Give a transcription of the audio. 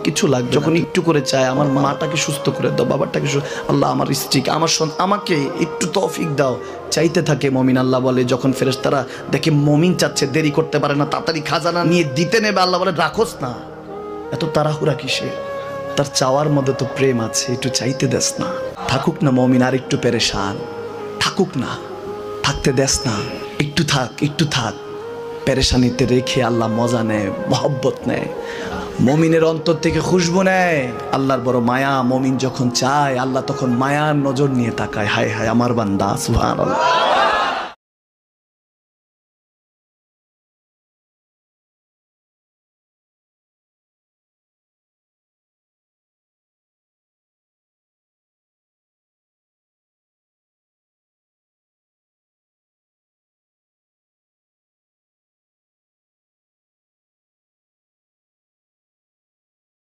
কিছু লাগবে যখন একটু করে চায় আমার মাটাকে সুস্থ করে দাও, বাবাটাকে আল্লাহ আমার স্ত্রীকে আমাকে একটু তৌফিক দাও, চাইতে থাকে মমিন। আল্লাহ বলে যখন ফেরেশতারা দেখে মমিন চাচ্ছে, দেরি করতে পারে না, তাড়াতাড়ি খাজানা নিয়ে দিতে নেবে, আল্লাহ বলে রাখোস না, এত তাড়াহুড়া কিসে, তার চাওয়ার মধ্যে তো প্রেম আছে, একটু চাইতে দেস না। থাকুক না মমিন আর একটু পেরেশান, থাকুক না, থাকতে দেস না, একটু থাক, একটু থাক। পেরেশানিতে রেখে আল্লাহ মজা নেয়, মহব্বত নেয়, মমিনের অন্তর থেকে খুশবু নেয়। আল্লাহর বড় মায়া, মমিন যখন চায় আল্লাহ তখন মায়ার নজর নিয়ে তাকায়, হায় হায় আমার বান্দা, সুবহানাল্লাহ।